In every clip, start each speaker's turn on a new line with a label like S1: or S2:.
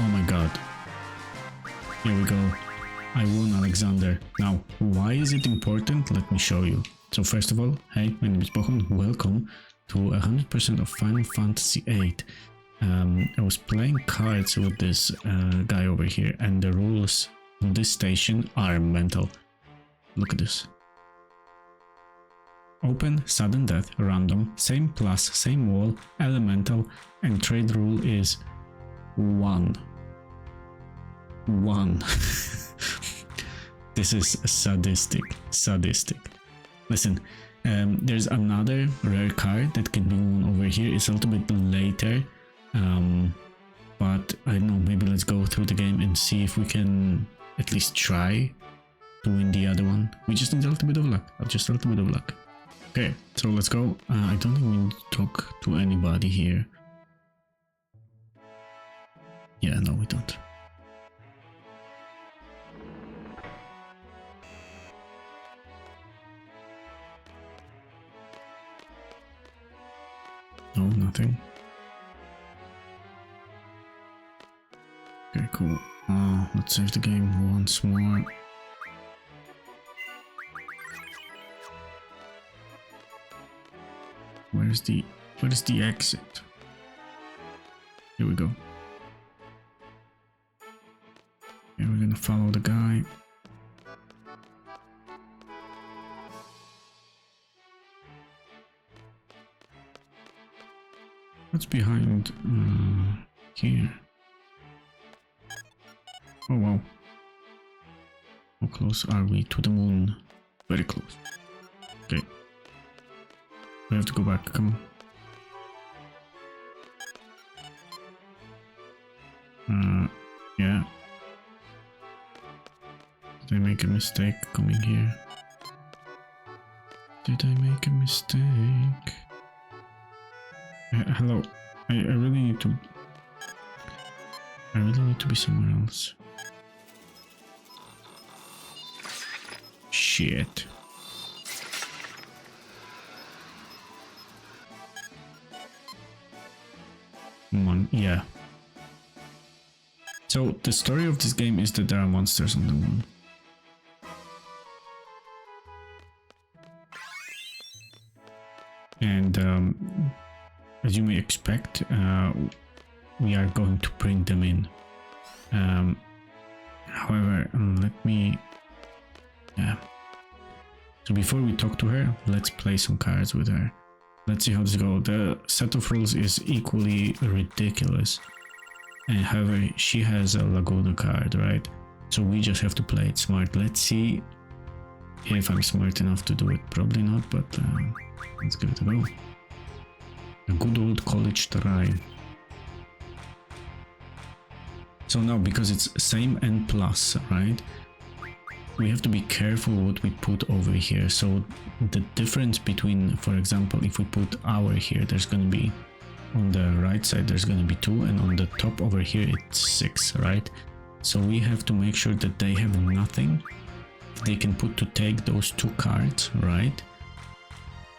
S1: Oh my god. Here we go. I won, Alexander. Now, why is it important? Let me show you. So first of all, hey, my name is Bohun. Welcome to 100% of Final Fantasy VIII. I was playing cards with this guy over here, and the rules on this station are mental. Look at this. Open, sudden death, random, same plus, same wall, elemental, and trade rule is 1. 1. This is sadistic. Listen, there's another rare card that can be won over here. It's a little bit later, but I don't know, maybe let's go through the game and see if we can at least try to win the other one. We just need a little bit of luck, Okay, so let's go. I don't think we need to talk to anybody here. Yeah, no, we don't. No, nothing. Okay, cool. Let's save the game once more. Where's the exit? Here we go. Okay, we're gonna follow the guy. What's behind here? Oh wow. How close are we to the moon? Very close. Okay. We have to go back, come on. Yeah. Did I make a mistake coming here? Did I make a mistake? Hello. I really need to... I really need to be somewhere else. Shit. Come on, yeah. So the story of this game is that there are monsters on the moon. And as you may expect, we are going to bring them in. However, let me... Yeah. So before we talk to her, let's play some cards with her. Let's see how this goes. The set of rules is equally ridiculous. And however, she has a Laguna card, right? So we just have to play it smart. Let's see if I'm smart enough to do it. Probably not, but let's give it a go. A good old college try. So now, because it's same and plus, right? We have to be careful what we put over here. So the difference between, for example, if we put our here, there's going to be on the right side, there's going to be 2, and on the top over here, it's 6, right? So we have to make sure that they have nothing they can put to take those 2 cards, right?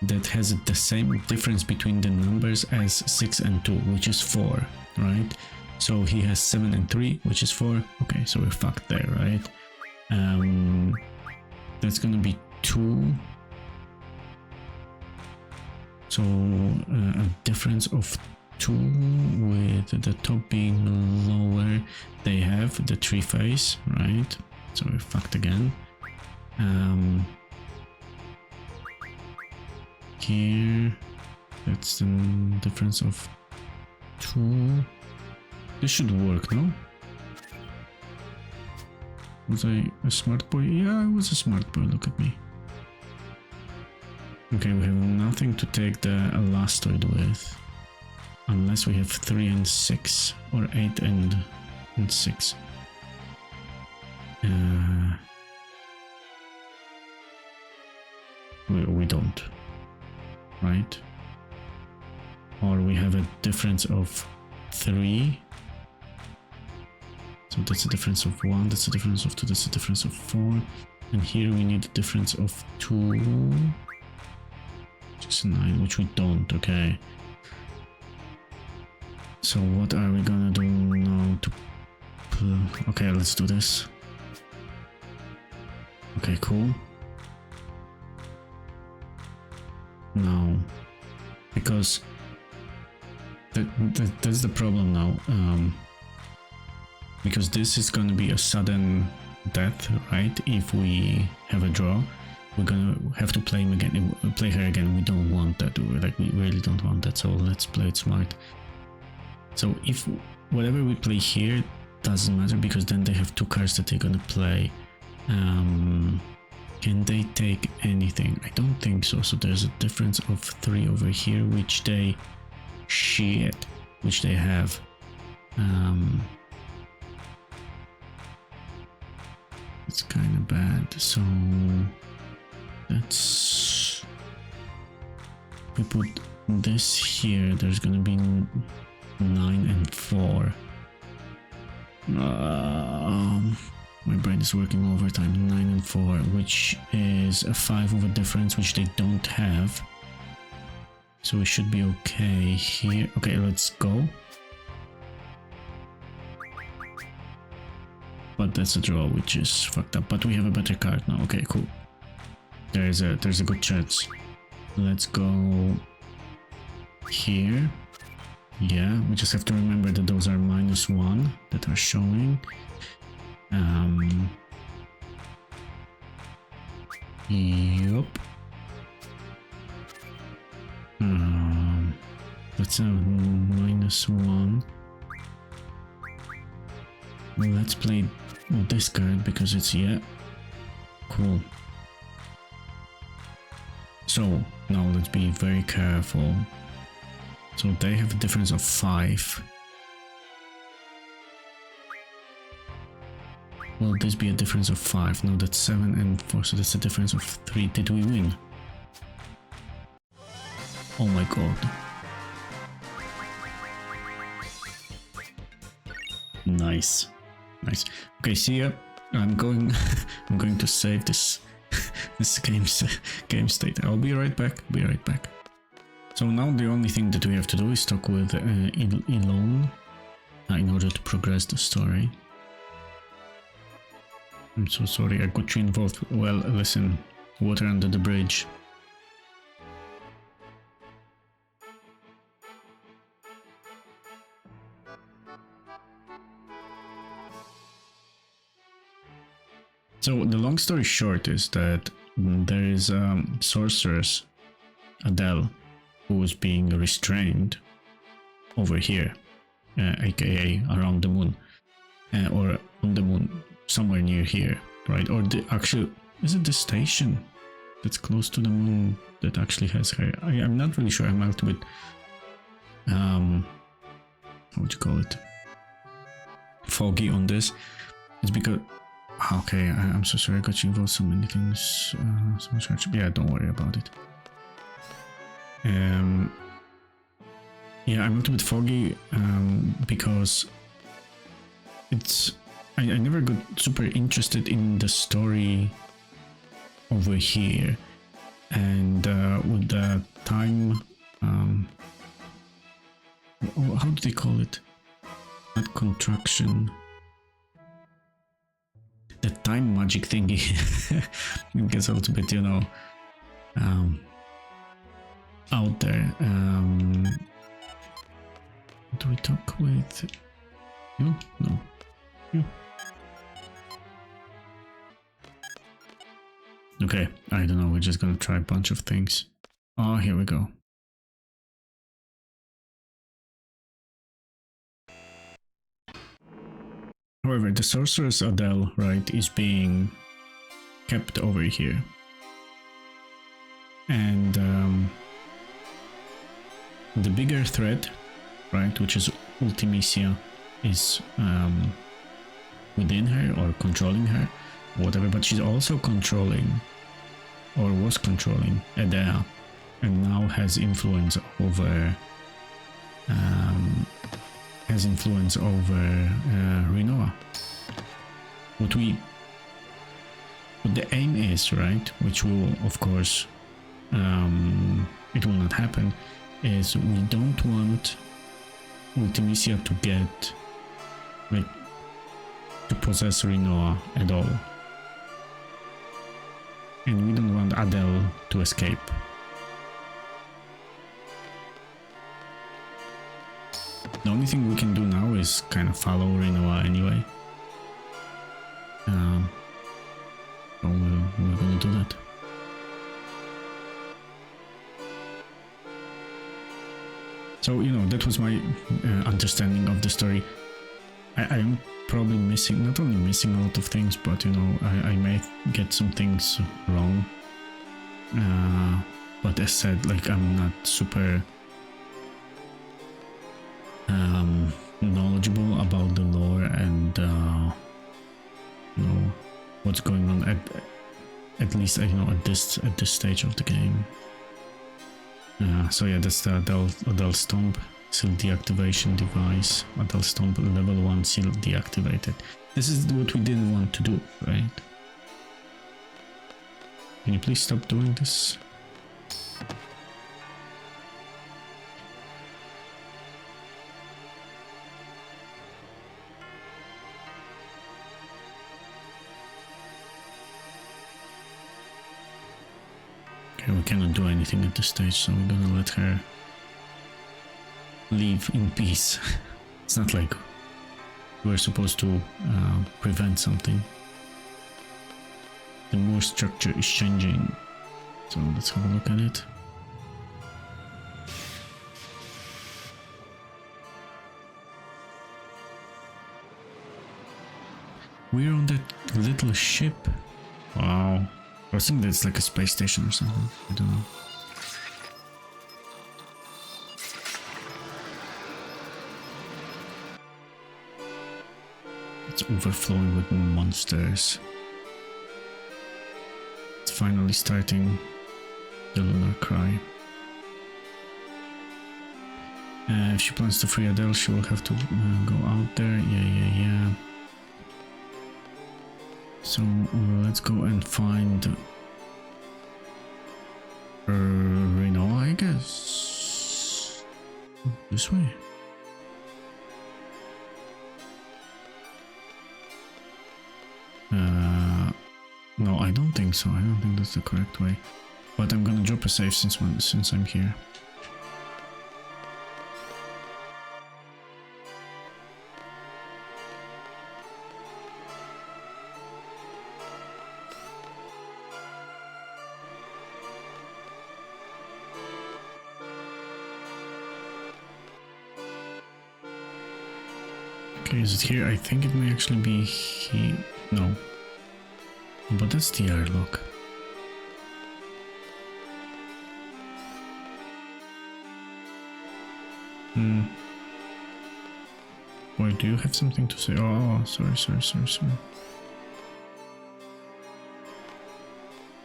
S1: That has the same difference between the numbers as 6 and 2, which is 4, right? So he has 7 and 3, which is 4. Okay, so we're fucked there, right? That's gonna be 2. So a difference of 2 with the top being lower. They have the 3 face, right? So we're fucked again. Here, that's the difference of 2. This should work, no? Was I a smart boy? Yeah, I was a smart boy, look at me. Okay, we have nothing to take the Elastoid with. Unless we have 3 and 6, or 8 and 6. We don't. Right? Or we have a difference of 3. So that's a difference of 1, that's a difference of 2, that's a difference of 4. And here we need a difference of 2. Which is 9, which we don't, okay. So what are we gonna do now to Okay, let's do this. Okay, cool. No, because that's the problem now. Because this is gonna be a sudden death, right? If we have a draw, we're gonna have to play him again. Play her again. We don't want that. Like, we really don't want that. So let's play it smart. So if whatever we play here doesn't matter, because then they have two cards that they're gonna play. Can they take anything? I don't think so. So there's a difference of 3 over here, which they which they have. It's kind of bad. So let's, if we put this here, there's gonna be 9 and 4. My brain is working overtime. 9 and 4, which is a 5 of a difference, which they don't have. So we should be okay here. Okay, let's go. But that's a draw, which is fucked up. But we have a better card now. Okay, cool. There's a good chance. Let's go here. Yeah, we just have to remember that those are -1 that are showing. Yup. That's a -1. Well, let's play this card because it's, yeah, cool. So now let's be very careful. So they have a difference of 5. Will this be a difference of 5? No, that's 7 and 4, so that's a difference of 3. Did we win? Oh my god. Nice. Nice. Okay, see ya. I'm going I'm going to save this this game state. I'll be right back. Be right back. So now the only thing that we have to do is talk with Elone in order to progress the story. I'm so sorry I got you involved. Well, listen, water under the bridge. So the long story short is that there is a sorceress, Adele, who is being restrained over here, aka around the moon, or on the moon, somewhere near here, right? Or the actual, is it the station that's close to the moon that actually has her? I'm not really sure. I'm a little bit, how would you call it, foggy on this. It's because, okay, I'm so sorry I got you involved so many things, so much hardship. Yeah, don't worry about it. Yeah, I'm a little bit foggy because it's, I never got super interested in the story over here, and with the time, how do they call it? Not contraction. The time magic thingy. It gets a little bit, you know, out there. Do we talk with you? No. You. Okay, I don't know. We're just gonna try a bunch of things. Oh, here we go. However, the sorceress Adele, right, is being kept over here. And the bigger threat, right, which is Ultimisia, is within her or controlling her, whatever, but she's also controlling, or was controlling, Edea, and now has influence over Rinoa. What the aim is, right, which will, of course, it will not happen, is we don't want Ultimisia to get, like, to possess Rinoa at all. And we don't want Adele to escape. The only thing we can do now is kind of follow Rinoa anyway. So we're gonna do that. So, you know, that was my understanding of the story. I'm probably missing, not only missing a lot of things, but, you know, I may get some things wrong. But as said, like, I'm not super knowledgeable about the lore and, you know, what's going on at least, you know, at this stage of the game. So yeah, that's the Adele Stomp seal deactivation device. Adele Stomp level 1 seal deactivated. This is what we didn't want to do, right? Can you please stop doing this? Okay, we cannot do anything at this stage, so we're gonna let her leave in peace. It's not like we're supposed to prevent something. The Moore structure is changing, so let's have a look at it. We're on that little ship. Wow. I think that's like a space station or something. I don't know. It's overflowing with monsters. It's finally starting the lunar cry. If she plans to free Adele, she will have to go out there. Yeah. So let's go and find Renoa, I guess. This way. No, I don't think so. I don't think that's the correct way. But I'm gonna drop a save since I'm here. Okay, is it here? I think it may actually be here. No. But that's the airlock. Wait, do you have something to say? Oh, sorry.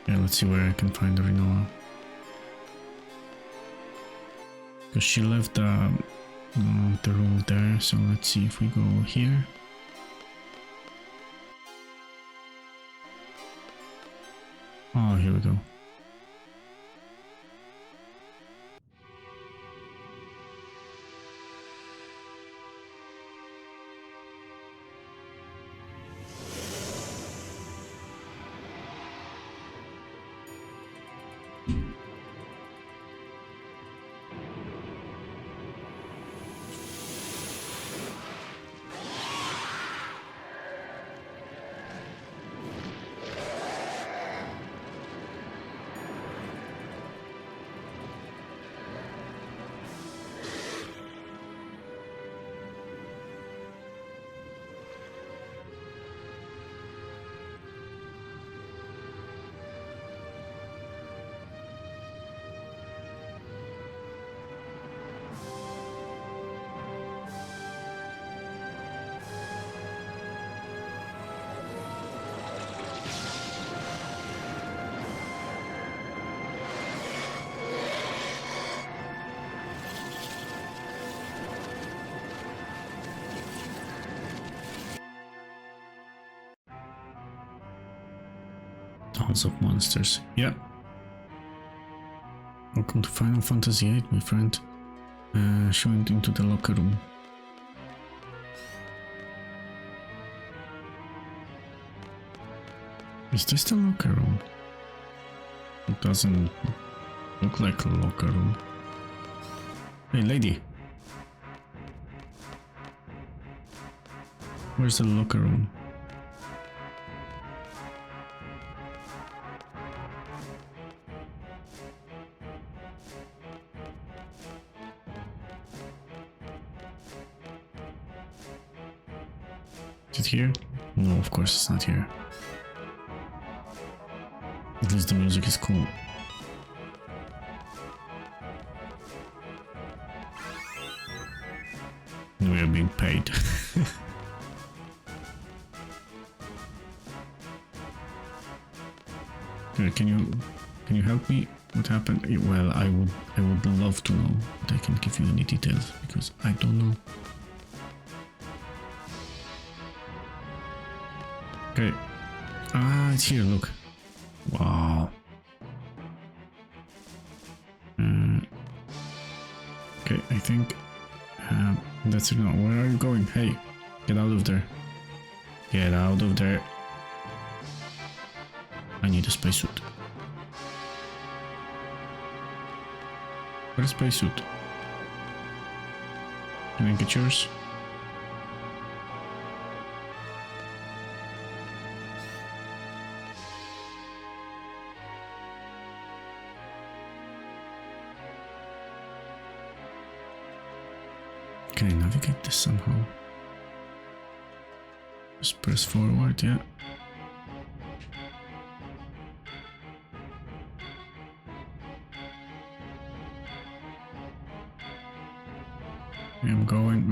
S1: Yeah, let's see where I can find Rinoa. Because she left the room there, so let's see if we go here. Oh, here we go. Tons of monsters. Yeah. Welcome to Final Fantasy VIII, my friend. She went into the locker room. Is this the locker room? It doesn't look like a locker room. Hey, lady. Where's the locker room? Is it here? No, of course it's not here. At least the music is cool. We are being paid. Here, can you help me? What happened? Well, I would love to know, but I can't give you any details because I don't know. Okay. Ah, it's here, look. Wow. Okay, I think that's it now. Where are you going? Hey, get out of there. Get out of there. I need a spacesuit. Where's a spacesuit? Can I get yours? Can I navigate this somehow? Just press forward, yeah. I'm going.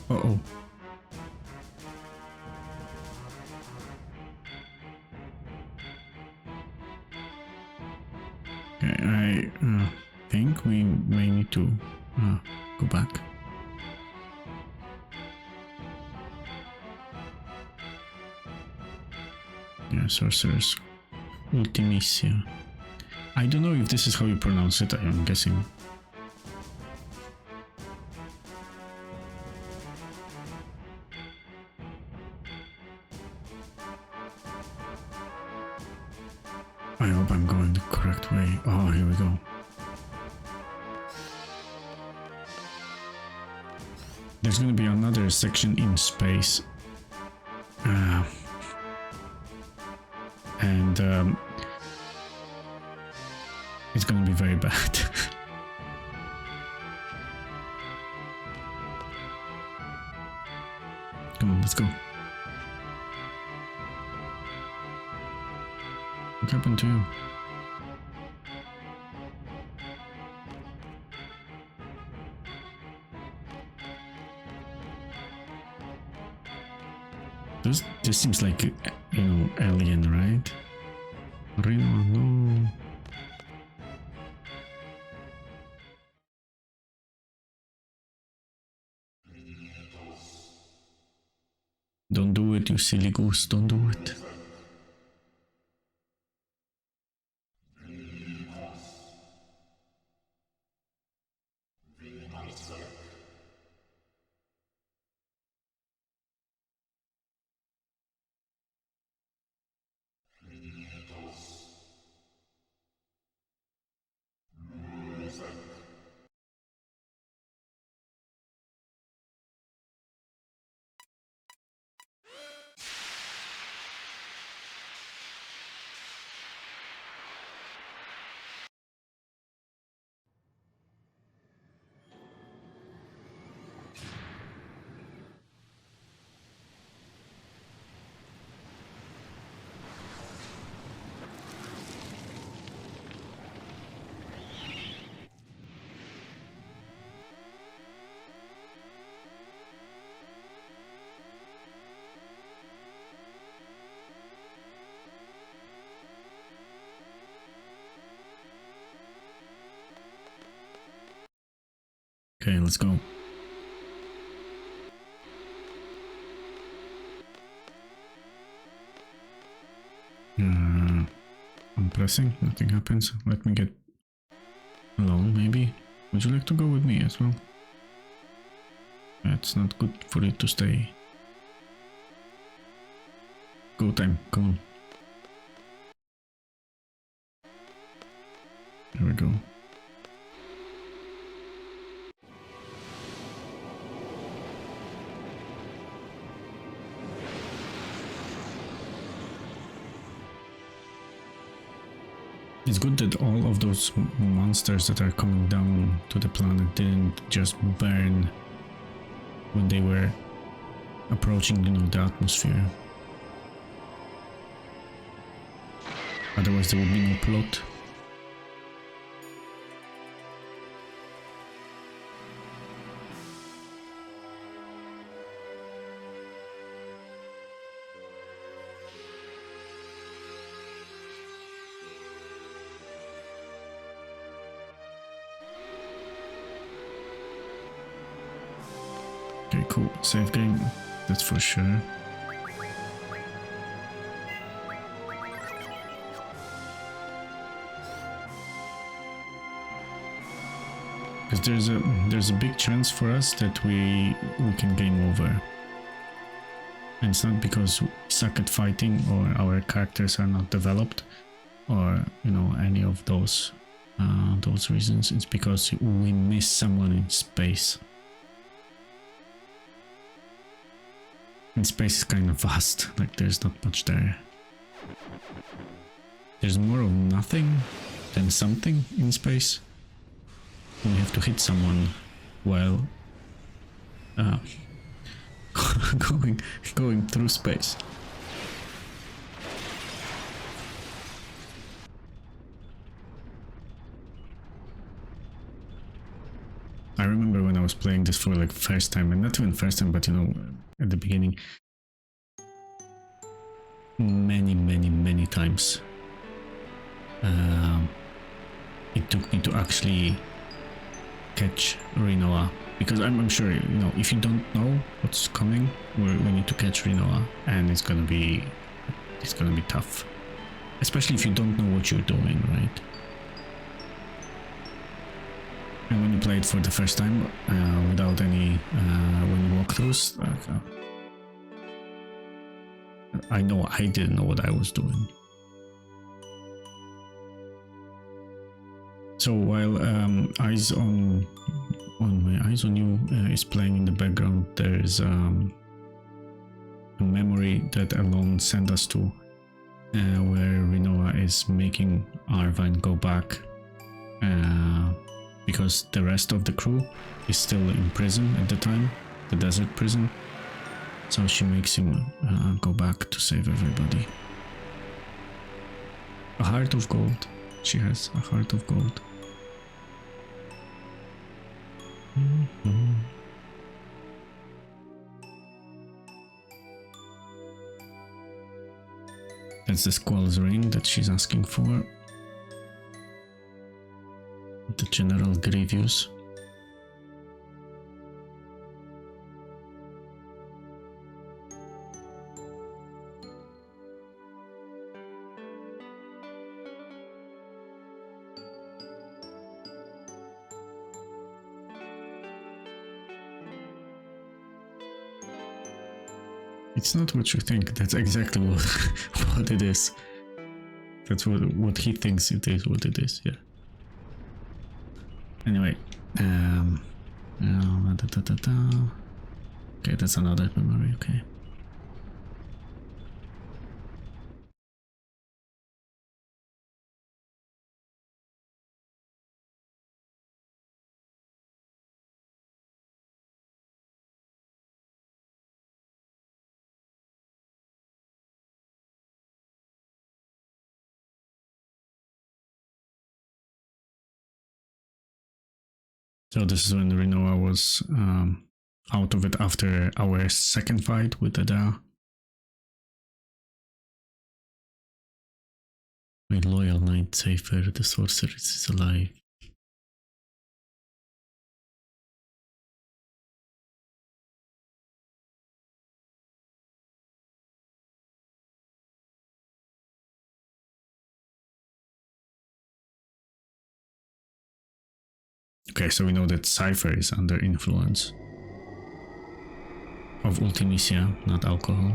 S1: Uh-oh. Okay, I think we may need to go back. Yeah, Sorcerer's Ultimisia. I don't know if this is how you pronounce it, I'm guessing. I hope I'm going the correct way. Oh, here we go. There's gonna be another section in space. And it's gonna be very bad. Come on, let's go. What happened to you? This seems like, you know, alien, right? Reno, no. Don't do it, you silly goose, don't do it. Okay, let's go. I'm pressing, nothing happens. Let me get alone, maybe. Would you like to go with me as well? It's not good for you to stay. Go time, come on. There we go. It's good that all of those monsters that are coming down to the planet didn't just burn when they were approaching, you know, the atmosphere. Otherwise there would be no plot. Okay, cool. Save game, that's for sure. Because there's a big chance for us that we can game over. And it's not because we suck at fighting or our characters are not developed or, you know, any of those reasons. It's because we miss someone in space. And space is kind of vast, like there's not much there. There's more of nothing than something in space. You have to hit someone while going through space. I remember when I was playing this for like first time, and not even first time, but you know, at the beginning, many times. It took me to actually catch Rinoa, because I'm sure, you know, if you don't know what's coming, we need to catch Rinoa, and it's gonna be tough, especially if you don't know what you're doing, right? And when you play it for the first time without any walkthroughs, I know I didn't know what I was doing. So while Eyes on My Eyes on You is playing in the background, there's a memory that Alone sent us to, where Rinoa is making Arvine go back because the rest of the crew is still in prison at the time, the desert prison. So she makes him go back to save everybody. A heart of gold. She has a heart of gold. That's the Squall's ring that she's asking for. The General Grievous. It's not what you think. That's exactly what it is. That's what he thinks it is. What it is. Yeah. Anyway, okay, that's another memory. Okay. So this is when Rinoa was out of it after our second fight with Ada. My loyal knight Safer, the sorceress is alive. Okay, so we know that Cypher is under influence of Ultimisia, not alcohol.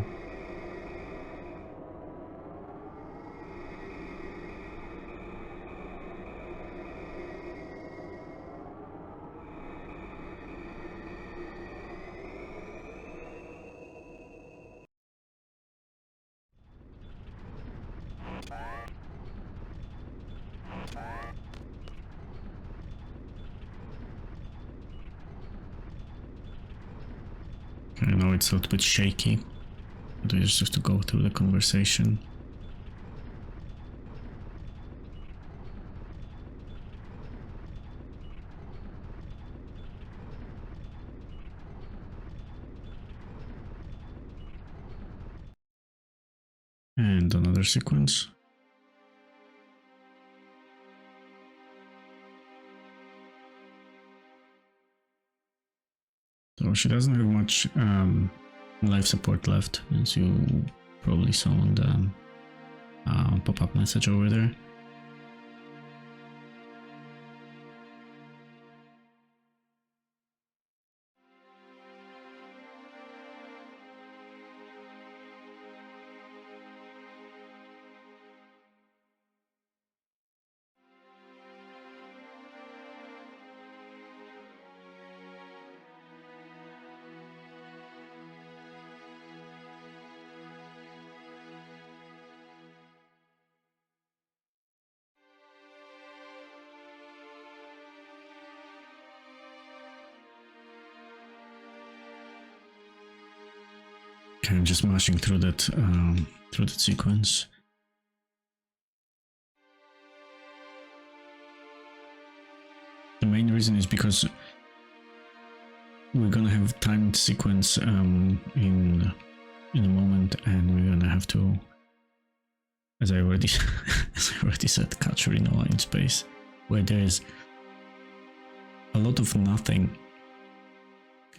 S1: I know it's a little bit shaky, but we just have to go through the conversation. And another sequence. So she doesn't have much life support left, as you probably saw on the pop-up message over there. Okay, I'm just mashing through that sequence. The main reason is because we're gonna have timed sequence in a moment, and we're gonna have to, as I already said, catch Rinoa in space, where there is a lot of nothing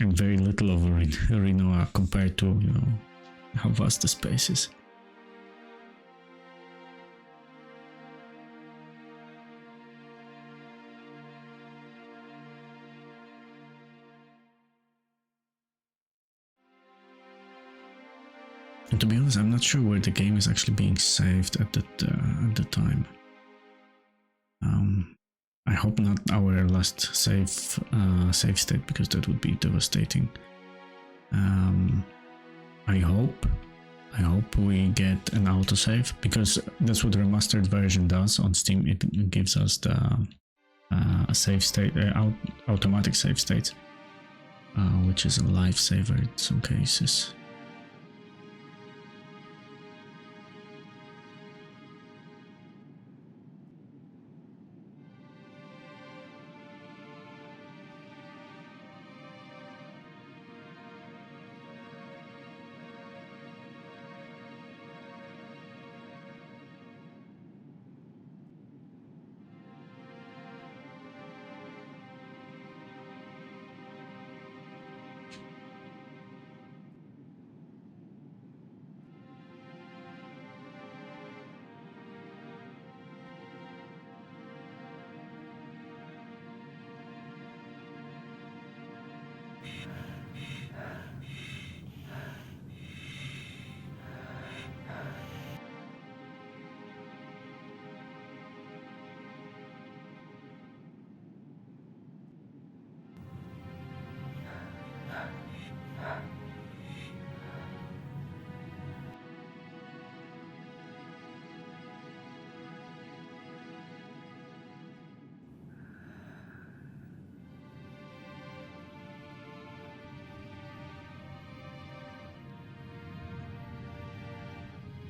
S1: and very little of Rinoa compared to, you know, how vast the space is. And to be honest, I'm not sure where the game is actually being saved at the time. I hope not our last save state, because that would be devastating. I hope we get an autosave, because that's what the remastered version does on Steam. It gives us the save state, automatic save states, which is a lifesaver in some cases.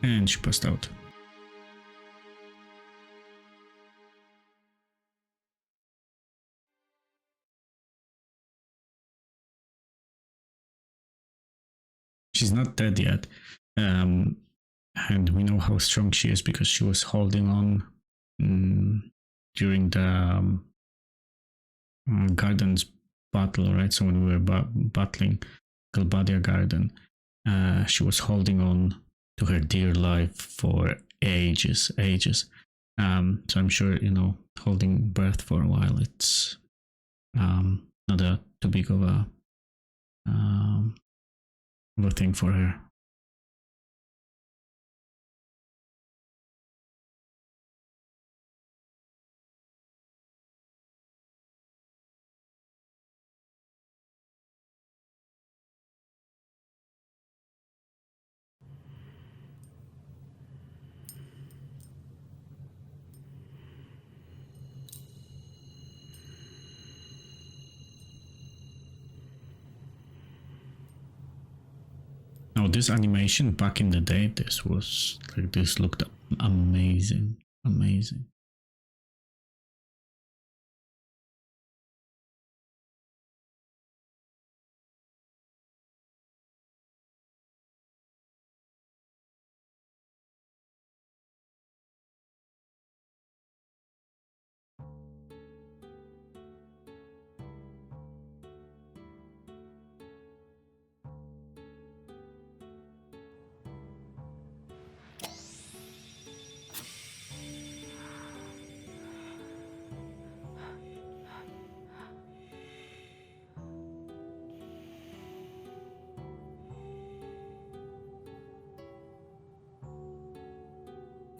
S1: And she passed out. She's not dead yet, and we know how strong she is because she was holding on during the Garden's battle, right? So when we were battling Galbadia Garden, she was holding on to her dear life for ages. So I'm sure, you know, holding breath for a while, it's Not a too big of a thing for her. Now this animation back in the day, this was like, this looked amazing, amazing.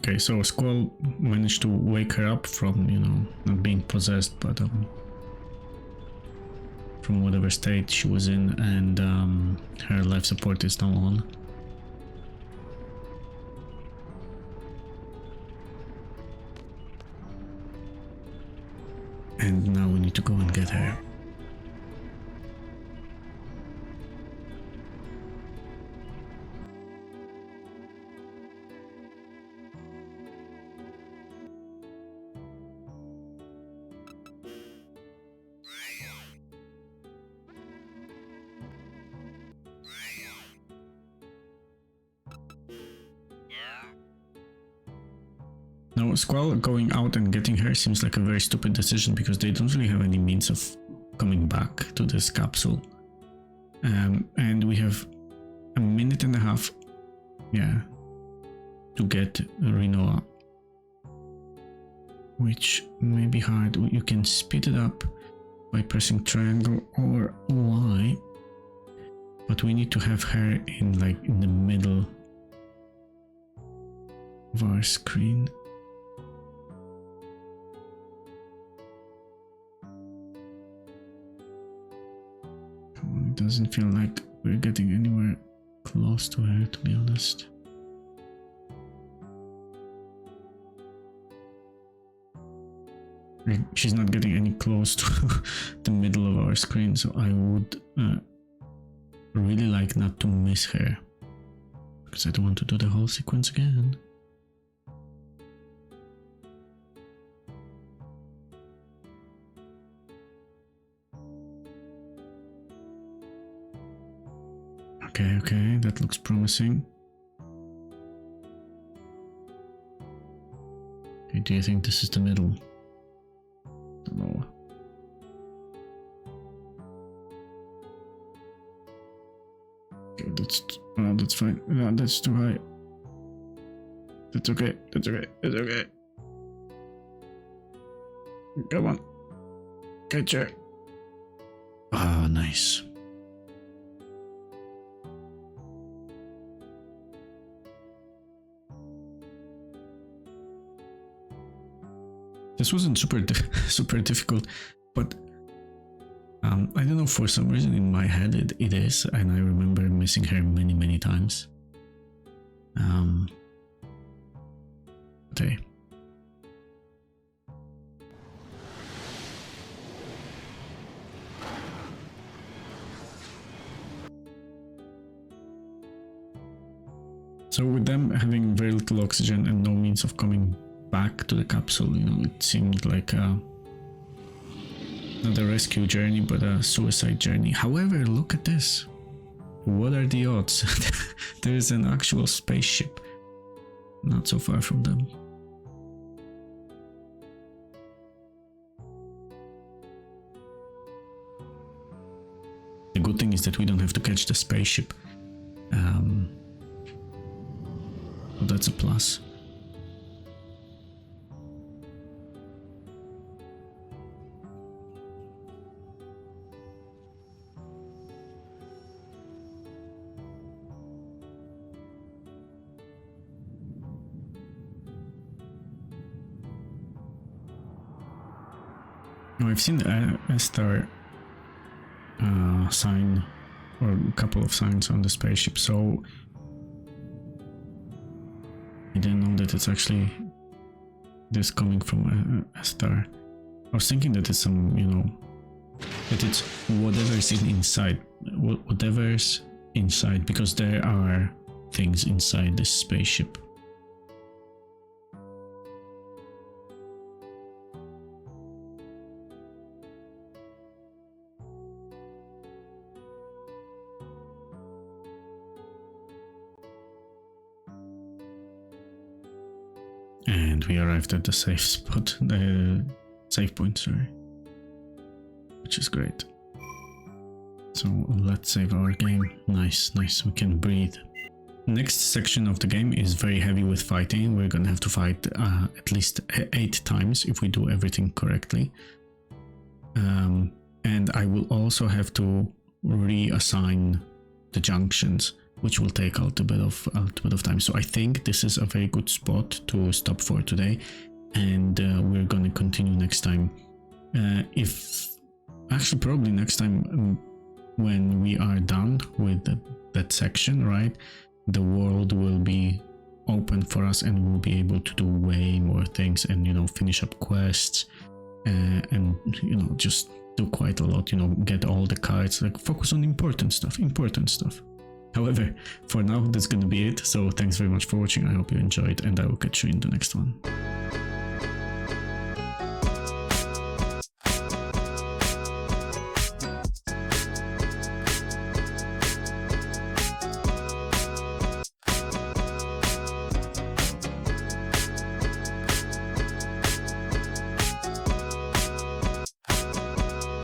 S1: Okay, so Squall managed to wake her up from, you know, not being possessed, but from whatever state she was in, and her life support is now on. And now we need to go and get her. Now, Squall going out and getting her seems like a very stupid decision because they don't really have any means of coming back to this capsule. And we have a minute and a half, yeah, to get Rinoa, which may be hard. You can speed it up by pressing triangle or Y, but we need to have her in the middle of our screen. It doesn't feel like we're getting anywhere close to her, to be honest. She's not getting any close to the middle of our screen, so I would really like not to miss her, because I don't want to do the whole sequence again. Okay, that looks promising. Okay, do you think this is the middle? No. Okay, that's fine. No, that's too high. That's okay. That's okay. It's okay. Come on. Catch her. Ah, nice. This wasn't super difficult, but I don't know, for some reason in my head it is, and I remember missing her many times. Okay. So with them having very little oxygen and no means of coming back to the capsule, you know, it seemed like not a rescue journey but a suicide journey. However, look at this. What are the odds? There is an actual spaceship not so far from them. The good thing is that we don't have to catch the spaceship. So that's a plus. Now I've seen the Star sign, or a couple of signs on the spaceship, so I didn't know that it's actually this coming from a star. I was thinking that it's some, you know, that it's whatever's inside, whatever's inside, because there are things inside this spaceship. And we arrived at the safe spot, the save point, sorry, which is great. So let's save our game. Nice, nice, we can breathe. Next section of the game is very heavy with fighting. We're gonna have to fight at least 8 times if we do everything correctly. And I will also have to reassign the junctions, which will take a little bit of time. So I think this is a very good spot to stop for today, and we're gonna continue next time. Actually probably next time, when we are done with that section, right, the world will be open for us and we'll be able to do way more things and, you know, finish up quests and, you know, just do quite a lot, you know, get all the cards, like focus on important stuff. However, for now, that's gonna be it. So thanks very much for watching. I hope you enjoyed, and I will catch you in the next one.